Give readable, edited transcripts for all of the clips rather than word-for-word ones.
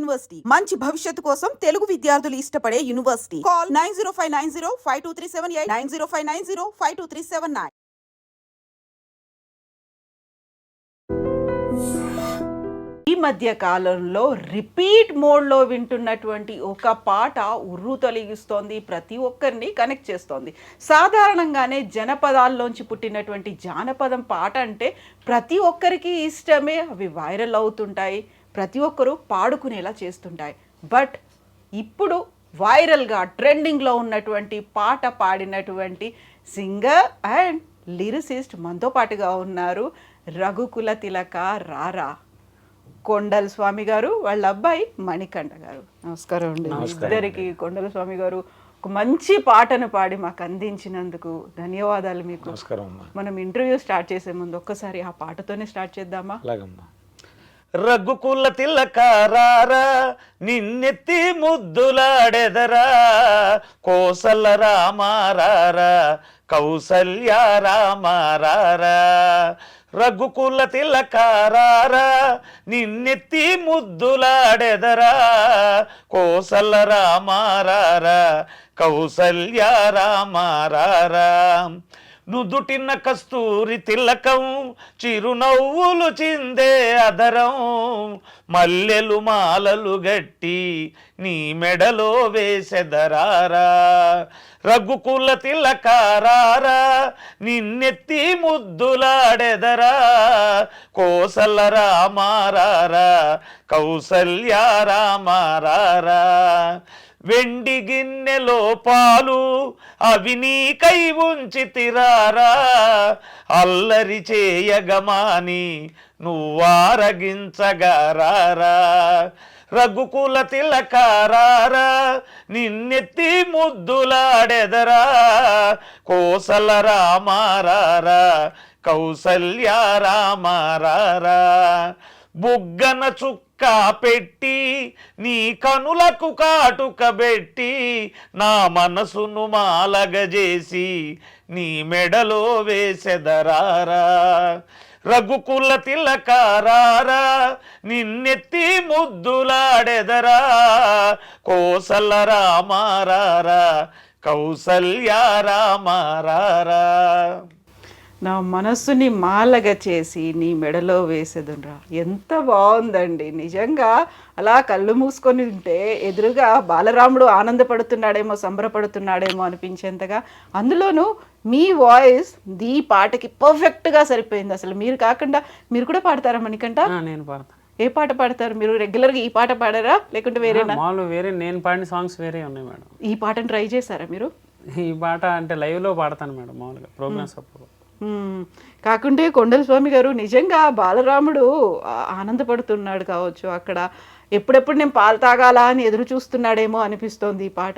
University మంచి భవిష్యత్తు కోసం తెలుగు విద్యార్థులు ఇష్టపడే యూనివర్సిటీ. కాల్ 9059052378 9059052379. ఈ మధ్య కాలంలో రిపీట్ మోడ్లో వింటున్నటువంటి ఒక పాట ఉర్రు తొలగిస్తోంది, ప్రతి ఒక్కరిని కనెక్ట్ చేస్తోంది. సాధారణంగానే జనపదాల్లోంచి పుట్టినటువంటి జానపదం పాట అంటే ప్రతి ఒక్కరికి ఇష్టమే, అవి వైరల్ అవుతుంటాయి, ప్రతి ఒక్కరూ పాడుకునేలా చేస్తుంటాయి. బట్ ఇప్పుడు వైరల్గా ట్రెండింగ్లో ఉన్నటువంటి పాట పాడినటువంటి సింగర్ అండ్ లిరిసిస్ట్ మనతో పాటుగా ఉన్నారు. రఘుకుల తిలక రారా కొండల స్వామి గారు, వాళ్ళ అబ్బాయి మణికంఠ గారు. నమస్కారం అండి ఇద్దరికి. కొండల స్వామి గారు ఒక మంచి పాటను పాడి మాకు అందించినందుకు ధన్యవాదాలు మీకు. మనం ఇంటర్వ్యూ స్టార్ట్ చేసే ముందు ఒక్కసారి ఆ పాటతోనే స్టార్ట్ చేద్దామా? రఘుకుల తిలక రారా నిన్నెత్తి ముద్దులాడెదరా, కోసల రామారారా కౌసల్య రామారారా. రఘుకుల తిలక రారా నిన్నెత్తి ముద్దులాడెదరా, కోసల రామారారా కౌసల్య రామారారా. నుదుటిన కస్తూరి తిలకం చిరునవ్వులు చిందే అదరం, మల్లెలు మాలలు గట్టి నీ మెడలో వేసెదరారా. రఘుకుల తిలక రారా నిన్నెత్తి ముద్దులాడెదరా, కోసల రామారారా కౌసల్య రామారారా. వెండి గిన్నెలో పాలు అవి నీకై ఉంచి తిరారా, అల్లరి చేయగమాని నువ్వారగించగారారా. రఘుకుల తిలక రారా నిన్నెత్తి ముద్దులాడెదరా, కోసల రామారారా కౌసల్య రామారారా. బుగ్గన చుక్క పెట్టి నీ కనులకు కాటుక పెట్టి, నా మనసును మాలగజేసి నీ మెడలో వేసెదరారా. రఘుకుల తిలక రారా నిన్నెత్తి ముద్దులాడెదరా, కోసల రామారారా కౌసల్య రామారారా. నా మనస్సుని మాలగా చేసి నీ మెడలో వేసేదున్రా. ఎంత బాగుందండి నిజంగా. అలా కళ్ళు మూసుకొని ఉంటే ఎదురుగా బాలరాముడు ఆనందపడుతున్నాడేమో, సంబరపడుతున్నాడేమో అనిపించేంతగా. అందులోనూ మీ వాయిస్ ఈ పాటకి పర్ఫెక్ట్గా సరిపోయింది. అసలు మీరు కాకుండా మీరు కూడా పాడతారా మణికంఠ? నేను పాడతాను. ఏ పాట పాడతారు మీరు? రెగ్యులర్గా ఈ పాట పాడారా లేకుంటే వేరేనా? వేరే నేను పాడిన సాంగ్స్ వేరే ఉన్నాయి మేడం. ఈ పాటను ట్రై చేశారా మీరు? ఈ పాట అంటే లైవ్లో పాడతాను మేడం, మామూలుగా ప్రోగ్రామ్స్ అప్పుడు. కాకుంటే కొండల స్వామి గారు నిజంగా బాలరాముడు ఆనందపడుతున్నాడు కావచ్చు అక్కడ. ఎప్పుడెప్పుడు నేను పాలు తాగాలా అని ఎదురు చూస్తున్నాడేమో అనిపిస్తోంది ఈ పాట.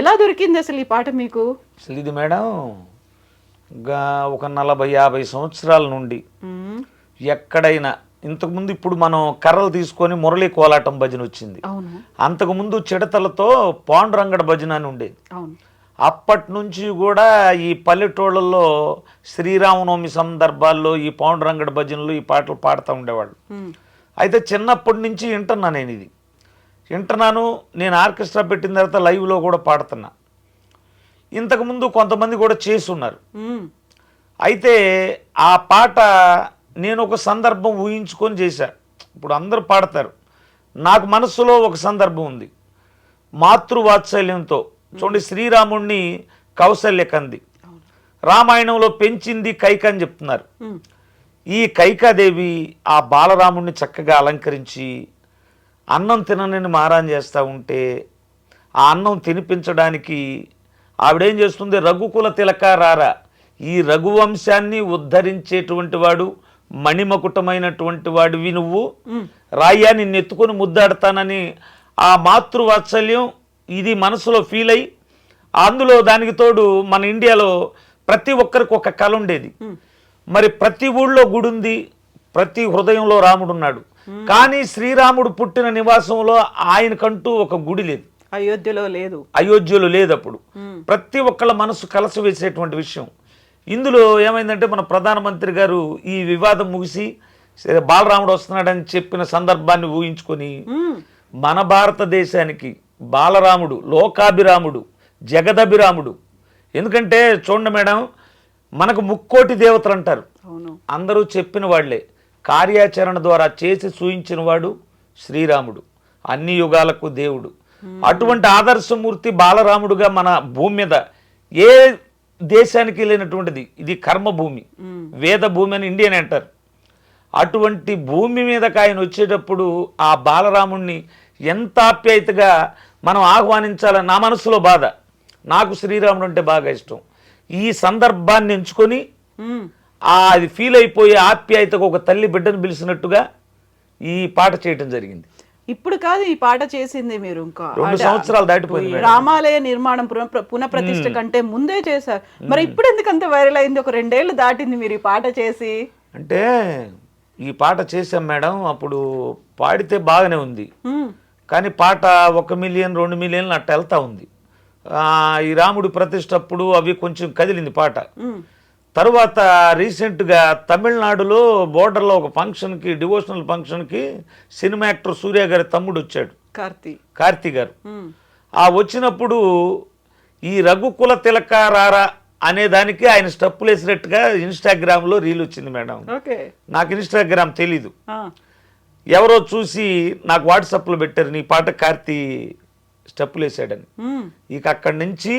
ఎలా దొరికింది అసలు ఈ పాట మీకు? అసలు ఇది మేడం ఒక 40-50 సంవత్సరాల నుండి ఎక్కడైనా, ఇంతకుముందు ఇప్పుడు మనం కర్రలు తీసుకొని మురళీ కోలాటం భజన వచ్చింది, అంతకుముందు చిడతలతో పాండురంగడ భజన అని ఉండేది. అప్పటి నుంచి కూడా ఈ పల్లెటూళ్ళల్లో శ్రీరామనవమి సందర్భాల్లో ఈ పాండురంగడ భజనలు ఈ పాటలు పాడుతూ ఉండేవాళ్ళు. అయితే చిన్నప్పటి నుంచి వింటున్నా, నేను నేను ఆర్కెస్ట్రా పెట్టిన తర్వాత లైవ్లో కూడా పాడుతున్నా. ఇంతకుముందు కొంతమంది కూడా చేసున్నారు. అయితే ఆ పాట నేను ఒక సందర్భం ఊహించుకొని చేశా. ఇప్పుడు అందరూ పాడతారు, నాకు మనస్సులో ఒక సందర్భం ఉంది. మాతృవాత్సల్యంతో చూడండి, శ్రీరాముణ్ణి కౌసల్య కంది, రామాయణంలో పెంచింది కైక అని చెప్తున్నారు. ఈ కైకాదేవి ఆ బాలరాముణ్ణి చక్కగా అలంకరించి అన్నం తినని మారాన్ చేస్తూ ఉంటే, ఆ అన్నం తినిపించడానికి ఆవిడేం చేస్తుంది, రఘుకుల తిలక రారా, ఈ రఘువంశాన్ని ఉద్ధరించేటువంటి వాడు, మణిమకుటమైనటువంటి వాడివి నువ్వు, రాయ్యా నిన్ను ఎత్తుకొని ముద్దాడతానని ఆ మాతృవాత్సల్యం ఇది మనసులో ఫీల్ అయ్యి, అందులో దానికి తోడు మన ఇండియాలో ప్రతి ఒక్కరికి ఒక కళ ఉండేది. మరి ప్రతి ఊళ్ళో గుడి ఉంది, ప్రతి హృదయంలో రాముడు ఉన్నాడు. కానీ శ్రీరాముడు పుట్టిన నివాసంలో ఆయనకంటూ ఒక గుడి లేదు, అయోధ్యలో లేదు. అప్పుడు ప్రతి ఒక్కళ్ళ మనసు కలస వేసేటువంటి విషయం. ఇందులో ఏమైందంటే మన ప్రధానమంత్రి గారు ఈ వివాదం ముగిసి బాలరాముడు వస్తున్నాడని చెప్పిన సందర్భాన్ని ఊహించుకొని మన భారతదేశానికి బాలరాముడు లోకాభిరాముడు జగదభిరాముడు. ఎందుకంటే చూడండి మేడం, మనకు ముక్కోటి దేవతలు అంటారు, అవును, అందరూ చెప్పిన వాళ్లే, కార్యాచరణ ద్వారా చేసి చూయించిన వాడు శ్రీరాముడు, అన్ని యుగాలకు దేవుడు. అటువంటి ఆదర్శమూర్తి బాలరాముడుగా మన భూమి మీద ఏ దేశానికి లేనటువంటిది, ఇది కర్మభూమి, వేద భూమి అని ఇండియన్ అంటారు. అటువంటి భూమి మీదకి ఆయన వచ్చేటప్పుడు ఆ బాలరాముణ్ణి ఎంత ఆప్యాయతగా మనం ఆహ్వానించాలని నా మనసులో బాధ. నాకు శ్రీరాముడు అంటే బాగా ఇష్టం. ఈ సందర్భాన్ని ఎంచుకొని అది ఫీల్ అయిపోయే ఆప్యాయతకు ఒక తల్లి బిడ్డను పిలిచినట్టుగా ఈ పాట చేయటం జరిగింది. ఇప్పుడు కాదు ఈ పాట చేసింది మీరు, ఇంకా 2 సంవత్సరాలు దాటిపోయింది. రామాలయ నిర్మాణం పునఃప్రతిష్ఠ కంటే ముందే చేశారు. మరి ఇప్పుడు ఎందుకంత వైరల్ అయింది? ఒక 2 ఏళ్ళు దాటింది మీరు ఈ పాట చేసి. అంటే ఈ పాట చేసాం మేడం, అప్పుడు పాడితే బాగానే ఉంది, కానీ పాట 1 మిలియన్ 2 మిలియన్లు అట్ట వెళ్తా ఉంది. ఈ రాముడి ప్రతిష్ఠ అప్పుడు అవి కొంచెం కదిలింది పాట. తరువాత రీసెంట్గా తమిళనాడులో బోర్డర్లో ఒక ఫంక్షన్కి, డివోషనల్ ఫంక్షన్కి సినిమా యాక్టర్ సూర్య గారి తమ్ముడు వచ్చాడు, కార్తీ గారు. వచ్చినప్పుడు ఈ రఘుకుల తిలక రారా అనే దానికి ఆయన స్టెప్పులు వేసినట్టుగా ఇన్స్టాగ్రామ్లో రీల్ వచ్చింది మేడం. నాకు ఇన్స్టాగ్రామ్ తెలీదు, ఎవరో చూసి నాకు వాట్సాప్లో పెట్టారు, నీ పాట కార్తీ స్టెప్పులు వేసాడని. ఇక అక్కడి నుంచి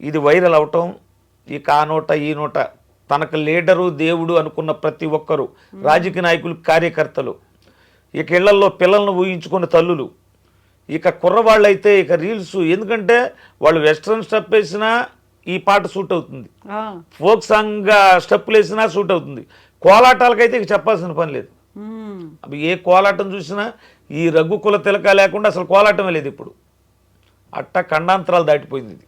ఇది వైరల్ అవటం, ఇక ఆ నోట ఈ నోట తనకు లీడరు దేవుడు అనుకున్న ప్రతి ఒక్కరు, రాజకీయ నాయకులు, కార్యకర్తలు, ఇక ఇళ్లల్లో పిల్లలను ఊహించుకున్న తల్లులు, ఇక కుర్రవాళ్ళు అయితే ఇక రీల్స్. ఎందుకంటే వాళ్ళు వెస్ట్రన్ స్టెప్ వేసినా ఈ పాట సూట్ అవుతుంది, ఫోక్ సాంగ్గా స్టెప్పులు వేసినా సూట్ అవుతుంది. కోలాటాలకైతే ఇక చెప్పాల్సిన పని లేదు. అవి ఏ కోలాటం చూసినా ఈ రఘుకుల తిలక లేకుండా అసలు కోలాటమే లేదు ఇప్పుడు. అట్ట ఖండాంతరాలు దాటిపోయింది ఇది.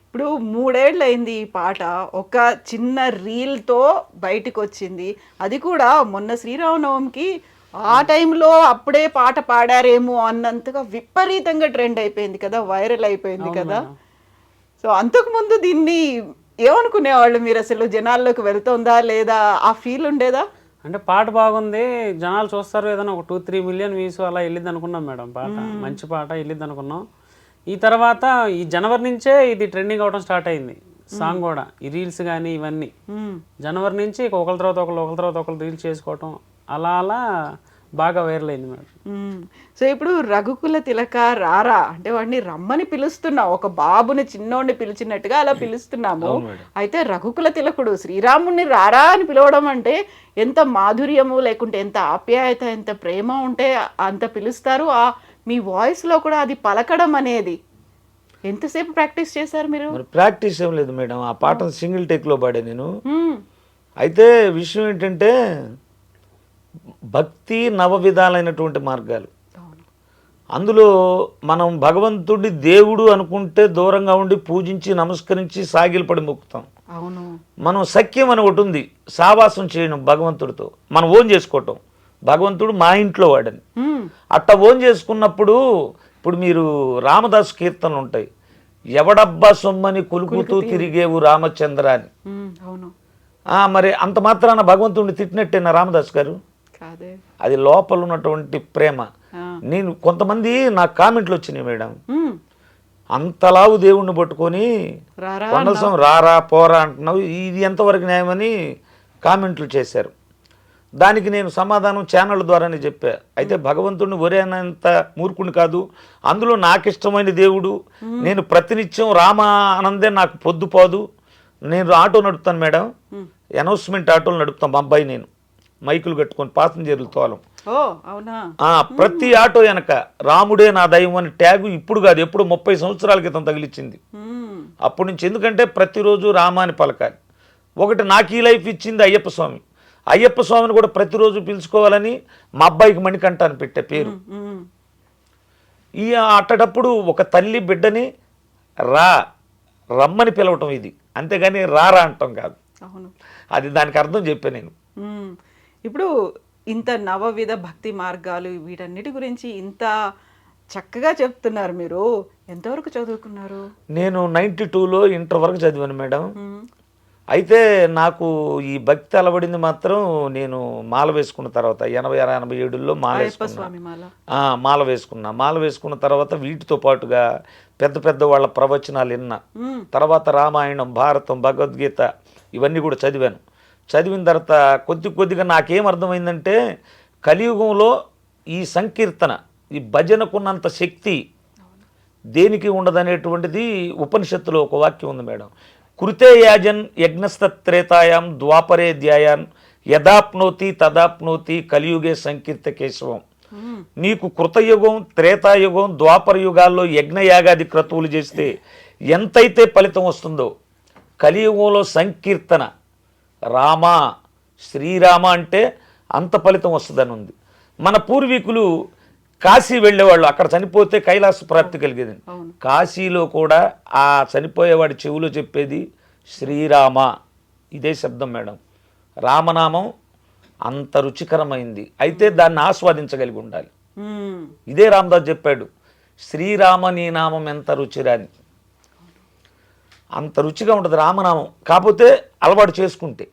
ఇప్పుడు 3 ఏళ్ళు అయింది ఈ పాట, ఒక చిన్న రీల్తో బయటకు వచ్చింది. అది కూడా మొన్న శ్రీరామనవమికి ఆ టైంలో అప్పుడే పాట పాడారేమో అన్నంతగా విపరీతంగా ట్రెండ్ అయిపోయింది కదా, వైరల్ అయిపోయింది కదా. సో అంతకుముందు దీన్ని ఏమనుకునేవాళ్ళు మీరు? అసలు జనాల్లోకి వెళ్తుందా లేదా, ఆ ఫీల్ ఉండేదా? అంటే పాట బాగుంది, జనాలు చూస్తారు, ఏదైనా ఒక 2-3 మిలియన్ వ్యూస్ అలా వెళ్ళిద్ది అనుకున్నాం మేడం. పాట మంచి పాట వెళ్ళిద్ది అనుకున్నాం. ఈ తర్వాత ఈ జనవరి నుంచే ఇది ట్రెండింగ్ అవడం స్టార్ట్ అయింది సాంగ్ కూడా. ఈ రీల్స్ కానీ ఇవన్నీ జనవరి నుంచి ఒకరి తర్వాత ఒకరు రీల్స్ చేసుకోవటం, అలా అలా బాగా వైరల్ అయింది మేడం. సో ఇప్పుడు రఘుకుల తిలక రారా అంటే వాడిని రమ్మని పిలుస్తున్నాం, ఒక బాబుని చిన్నోడిని పిలిచినట్టుగా అలా పిలుస్తున్నాము. అయితే రఘుకుల తిలకుడు శ్రీరాముడిని రారా అని పిలవడం అంటే ఎంత మాధుర్యము, లేకుంటే ఎంత ఆప్యాయత, ఎంత ప్రేమ ఉంటే అంత పిలుస్తారు. మీ వాయిస్లో కూడా అది పలకడం అనేది ఎంతసేపు ప్రాక్టీస్ చేశారు మీరు? ప్రాక్టీస్ ఏం లేదు మేడం, ఆ పాటను సింగిల్ టేక్లో పాడా నేను. అయితే విషయం ఏంటంటే భక్తి నవ విధాలైనటువంటి మార్గాలు. అందులో మనం భగవంతుడి దేవుడు అనుకుంటే దూరంగా ఉండి పూజించి నమస్కరించి సాగిలపడి మొక్కుతాం. మనం సఖ్యం అని ఒకటి ఉంది, సావాసం చేయడం భగవంతుడితో, మనం ఓన్ చేసుకోవటం. భగవంతుడు మా ఇంట్లో వాడని అట్ట ఓన్ చేసుకున్నప్పుడు, ఇప్పుడు మీరు రామదాసు కీర్తనలు ఉంటాయి, ఎవడబ్బా సొమ్మని కులుకుతూ తిరిగేవు రామచంద్ర అని. మరి అంత మాత్రాన భగవంతుడిని తిట్టినట్టేనా రామదాస్ గారు? అది లోపల ఉన్నటువంటి ప్రేమ. నేను కొంతమంది నాకు కామెంట్లు వచ్చినాయి మేడం, అంతలావు దేవుణ్ణి పట్టుకొని కొండసం రారా పోరా అంటున్నావు, ఇది ఎంతవరకు న్యాయమని కామెంట్లు చేశారు. దానికి నేను సమాధానం ఛానల్ ద్వారానే చెప్పా. అయితే భగవంతుడిని ఒరేనంత మూర్ఖుని కాదు, అందులో నాకు ఇష్టమైన దేవుడు, నేను ప్రతినిత్యం రామ ఆనందే నాకు పొద్దుపోదు. నేను ఆటో నడుపుతాను మేడం, అనౌన్స్మెంట్ ఆటోలు నడుపుతాం మా అబ్బాయి నేను, మైకులు కట్టుకొని పాసింజర్లు తోలం. ప్రతి ఆటో వెనక రాముడే నా దైవం అని ట్యాగు ఇప్పుడు కాదు, ఎప్పుడు 30 సంవత్సరాల క్రితం తగిలిచ్చింది. అప్పటి నుంచి, ఎందుకంటే ప్రతిరోజు రామాని పలకాలి. ఒకటి నాకు ఈ లైఫ్ ఇచ్చింది అయ్యప్ప స్వామి, అయ్యప్ప స్వామిని కూడా ప్రతిరోజు పిలుచుకోవాలని మా అబ్బాయికి మణికంఠ అని పెట్టే పేరు. ఈ అట్టటప్పుడు ఒక తల్లి బిడ్డని రమ్మని పిలవటం ఇది, అంతేగాని రారా అంటాం కాదు. అది దానికి అర్థం చెప్పా నేను. ఇప్పుడు ఇంత నవవిధ భక్తి మార్గాలు వీటన్నిటి గురించి ఇంత చక్కగా చెప్తున్నారు మీరు, ఎంతవరకు చదువుకున్నారు? నేను 92లో ఇంటర్ వరకు చదివాను మేడం. అయితే నాకు ఈ భక్తి అలవడింది మాత్రం నేను మాల వేసుకున్న తర్వాత 86-87లో మాల అయ్యప్ప వేసుకున్నా. స్వామి మాల. మాల వేసుకున్న తర్వాత వీటితో పాటుగా పెద్ద పెద్ద వాళ్ళ ప్రవచనాలు విన్నా. తర్వాత రామాయణం, భారతం, భగవద్గీత ఇవన్నీ కూడా చదివాను. చదివిన తర్వాత కొద్దిగా నాకేం అర్థమైందంటే కలియుగంలో ఈ సంకీర్తన, ఈ భజనకున్నంత శక్తి దేనికి ఉండదనేటువంటిది ఉపనిషత్తులో ఒక వాక్యం ఉంది మేడం. కృతే యాజన్ యజ్ఞస్తత్రేతాయాం ద్వాపరే ధ్యాయాన్ యదాప్నోతి తదాప్నోతి కలియుగే సంకీర్త కేశవం. నీకు కృతయుగం, త్రేతాయుగం, ద్వాపర యుగాల్లో యజ్ఞయాగాది క్రతువులు చేస్తే ఎంతైతే ఫలితం వస్తుందో కలియుగంలో సంకీర్తన రామ, శ్రీరామ అంటే అంత ఫలితం వస్తుందని ఉంది. మన పూర్వీకులు కాశీ వెళ్ళేవాళ్ళు, అక్కడ చనిపోతే కైలాస ప్రాప్తి కలిగేది. కాశీలో కూడా ఆ చనిపోయేవాడి చెవులో చెప్పేది శ్రీరామ, ఇదే శబ్దం మేడం. రామనామం అంత రుచికరమైంది, అయితే దాన్ని ఆస్వాదించగలిగి ఉండాలి. ఇదే రామదాస్ చెప్పాడు, శ్రీరామ నీ నామం ఎంత రుచిరాని. అంత రుచిగా ఉంటుంది రామనామం, కాకపోతే అలవాటు చేసుకుంటే.